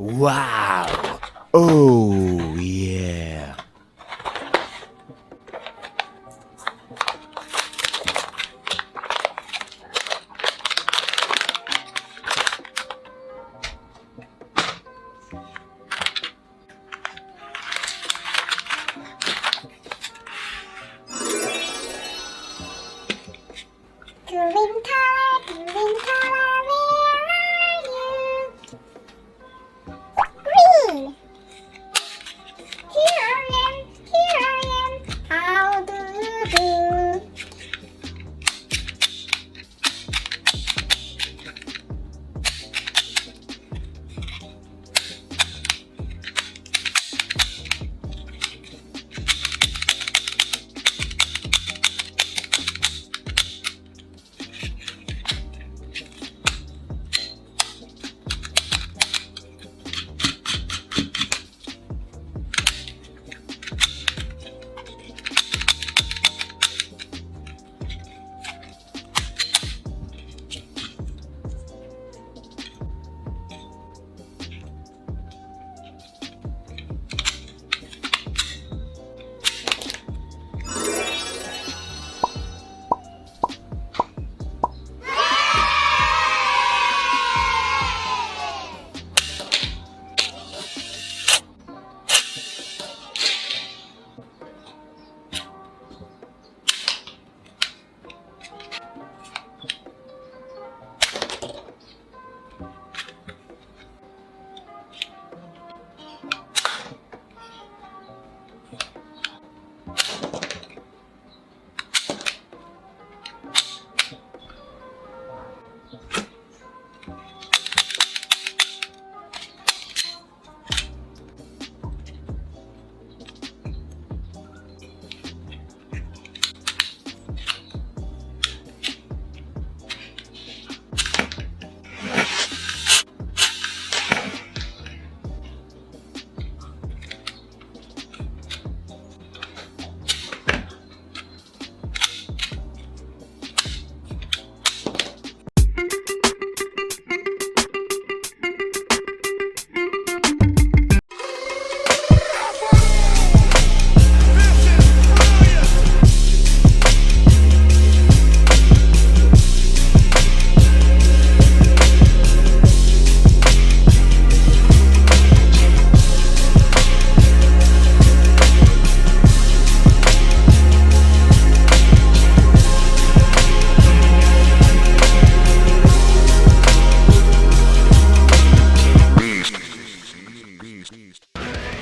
Wow. Oh, yeah. Green color, where are you? Green! Here I am, how do you do?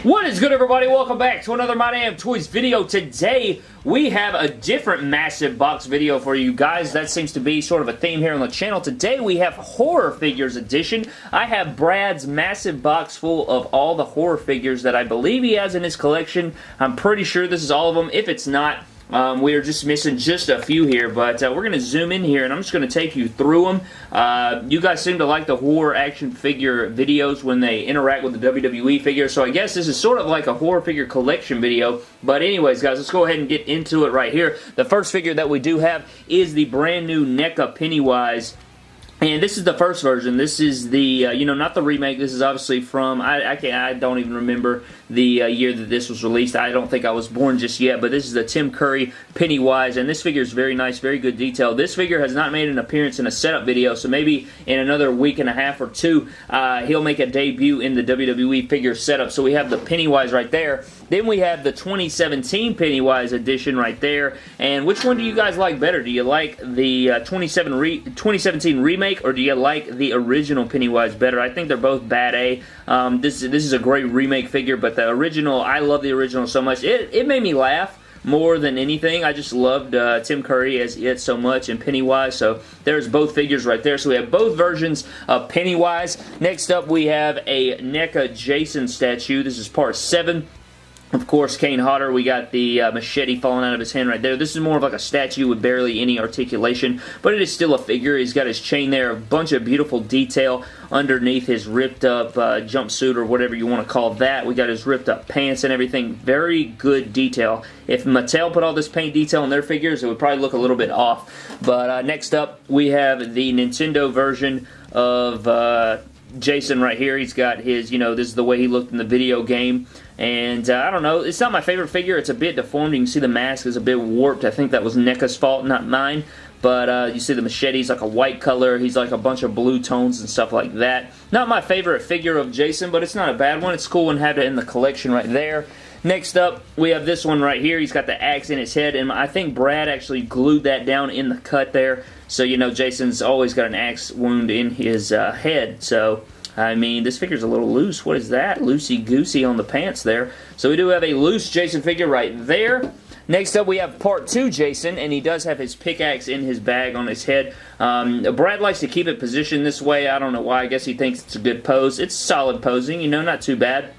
What is good, everybody? Welcome back to another My Damn Toys video. Today, we have a different massive box video for you guys. That seems to be sort of a theme here on the channel. Today, we have Horror Figures Edition. I have Brad's massive box full of all the horror figures that I believe he has in his collection. I'm pretty sure this is all of them. If it's not, we are just missing just a few here, but we're going to zoom in here and I'm just going to take you through them. You guys seem to like the horror action figure videos when they interact with the WWE figures, so I guess this is sort of like a horror figure collection video. But anyways, guys, let's go ahead and get into it right here. The first figure that we do have is the brand new NECA Pennywise. And this is the first version. This is the, you know, not the remake. This is obviously from, I don't even remember the year that this was released. I don't think I was born just yet, but this is the Tim Curry Pennywise, and this figure is very nice, very good detail. This figure has not made an appearance in a setup video, so maybe in another week and a half or two, he'll make a debut in the WWE figure setup. So we have the Pennywise right there. Then we have the 2017 Pennywise edition right there. And which one do you guys like better? Do you like the 2017 remake, or do you like the original Pennywise better? I think they're both bad A. This is a great remake figure, but the original, I love the original so much. It made me laugh more than anything. I just loved Tim Curry as it so much, and Pennywise. So there's both figures right there. So we have both versions of Pennywise. Next up, we have a NECA Jason statue. This is part 7. Of course, Kane Hodder, we got the machete falling out of his hand right there. This is more of like a statue with barely any articulation, but it is still a figure. He's got his chain there, a bunch of beautiful detail underneath his ripped up jumpsuit or whatever you want to call that. We got his ripped up pants and everything. Very good detail. If Mattel put all this paint detail on their figures, it would probably look a little bit off. But next up, we have the Nintendo version of Jason right here. He's got his, this is the way he looked in the video game. And I don't know, it's not my favorite figure. It's a bit deformed. You can see the mask is a bit warped. I think that was NECA's fault, not mine. But you see the machete's like a white color. He's like a bunch of blue tones and stuff like that. Not my favorite figure of Jason, but it's not a bad one. It's cool and have it in the collection right there. Next up, we have this one right here. He's got the axe in his head, and I think Brad actually glued that down in the cut there. So, Jason's always got an axe wound in his head. So, I mean, this figure's a little loose. What is that? Loosey-goosey on the pants there. So, we do have a loose Jason figure right there. Next up, we have Part 2 Jason, and he does have his pickaxe in his bag on his head. Brad likes to keep it positioned this way. I don't know why. I guess he thinks it's a good pose. It's solid posing, not too bad.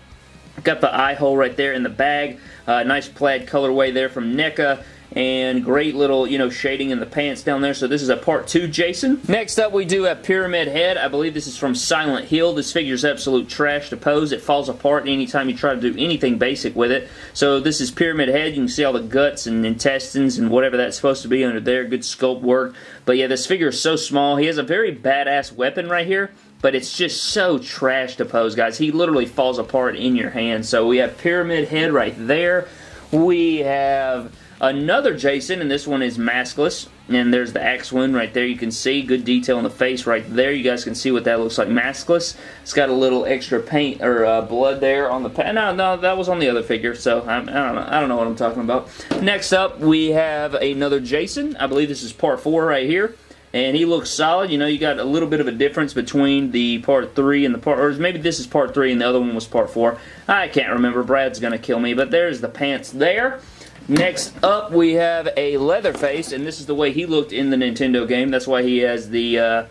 Got the eye hole right there in the bag. Nice plaid colorway there from NECA. And great little, shading in the pants down there. So this is a Part 2 Jason. Next up, we do have Pyramid Head. I believe this is from Silent Hill. This figure's absolute trash to pose. It falls apart anytime you try to do anything basic with it. So this is Pyramid Head. You can see all the guts and intestines and whatever that's supposed to be under there. Good sculpt work. But yeah, this figure is so small. He has a very badass weapon right here. But it's just so trash to pose, guys. He literally falls apart in your hand. So we have Pyramid Head right there. We have another Jason, and this one is maskless. And there's the axe wound right there. You can see good detail in the face right there. You guys can see what that looks like maskless. It's got a little extra paint or blood there on the no, that was on the other figure. So I don't know what I'm talking about. Next up, we have another Jason. I believe this is Part 4 right here. And he looks solid. You got a little bit of a difference between the Part 3 and the Part... Or maybe this is Part 3 and the other one was Part 4. I can't remember. Brad's going to kill me. But there's the pants there. Next up, we have a Leatherface. And this is the way he looked in the Nintendo game. That's why he has the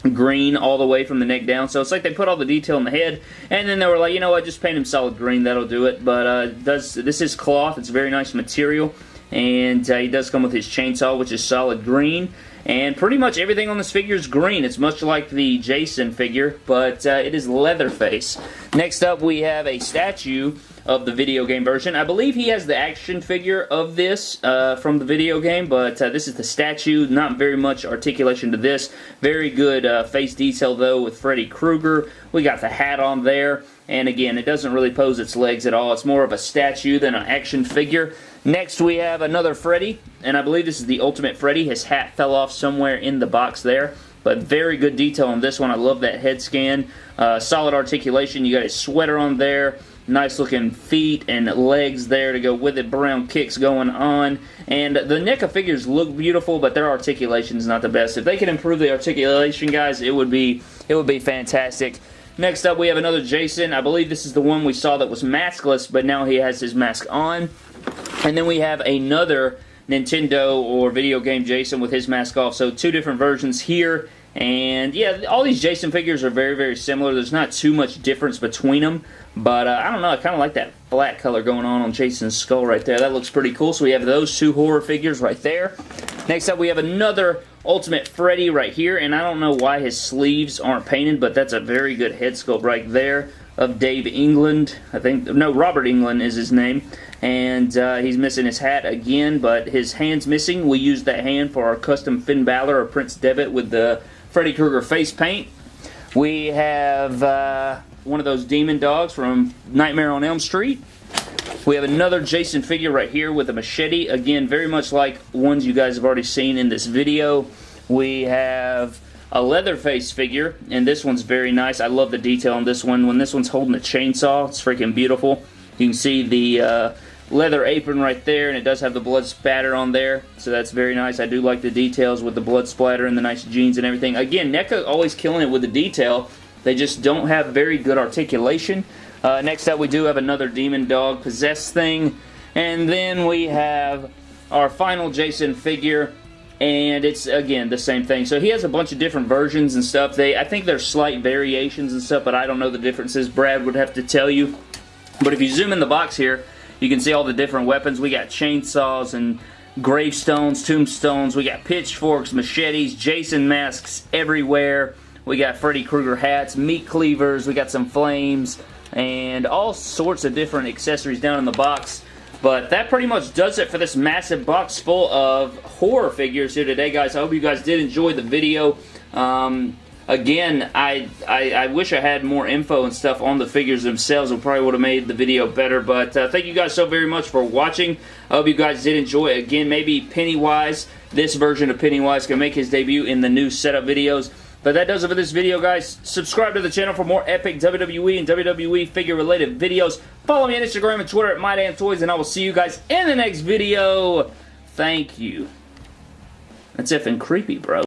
green all the way from the neck down. So it's like they put all the detail in the head. And then they were like, you know what, just paint him solid green. That'll do it. But this is cloth. It's very nice material. And he does come with his chainsaw, which is solid green. And pretty much everything on this figure is green. It's much like the Jason figure, but it is Leatherface. Next up, we have a statue of the video game version. I believe he has the action figure of this from the video game, but this is the statue. Not very much articulation to this. Very good face detail, though, with Freddy Krueger. We got the hat on there. And again, it doesn't really pose its legs at all. It's more of a statue than an action figure. Next, we have another Freddy, and I believe this is the Ultimate Freddy. His hat fell off somewhere in the box there, but very good detail on this one. I love that head scan. Solid articulation. You got his sweater on there. Nice looking feet and legs there to go with it. Brown kicks going on. And the NECA figures look beautiful, but their articulation is not the best. If they could improve the articulation, guys, it would be fantastic. Next up, we have another Jason. I believe this is the one we saw that was maskless, but now he has his mask on. And then we have another Nintendo or video game Jason with his mask off. So two different versions here. And yeah, all these Jason figures are very, very similar. There's not too much difference between them. But I don't know, I kind of like that black color going on Jason's skull right there. That looks pretty cool. So we have those two horror figures right there. Next up, we have another Ultimate Freddy right here. And I don't know why his sleeves aren't painted, but that's a very good head sculpt right there of Dave England. I think, no, Robert England is his name. And he's missing his hat again, but his hand's missing. We used that hand for our custom Finn Balor or Prince Devitt with the Freddy Krueger face paint. We have one of those demon dogs from Nightmare on Elm Street. We have another Jason figure right here with a machete. Again, very much like ones you guys have already seen in this video. We have a Leatherface figure, and this one's very nice. I love the detail on this one. When this one's holding a chainsaw, it's freaking beautiful. You can see the leather apron right there, and it does have the blood spatter on there, so that's very nice. I do like the details with the blood splatter and the nice jeans and everything. Again, NECA always killing it with the detail. They just don't have very good articulation. Next up, we do have another demon dog possessed thing, and then we have our final Jason figure, and it's, again, the same thing. So he has a bunch of different versions and stuff. I think there's slight variations and stuff, but I don't know the differences. Brad would have to tell you. But if you zoom in the box here, you can see all the different weapons. We got chainsaws and gravestones, tombstones. We got pitchforks, machetes, Jason masks everywhere. We got Freddy Krueger hats, meat cleavers. We got some flames and all sorts of different accessories down in the box. But that pretty much does it for this massive box full of horror figures here today, guys. I hope you guys did enjoy the video. Again, I wish I had more info and stuff on the figures themselves. It probably would have made the video better, but thank you guys so very much for watching. I hope you guys did enjoy it. Again, maybe Pennywise, this version of Pennywise, can make his debut in the new setup videos. But that does it for this video, guys. Subscribe to the channel for more epic WWE and WWE figure-related videos. Follow me on Instagram and Twitter at MyDamnToys, and I will see you guys in the next video. Thank you. That's effing creepy, bro.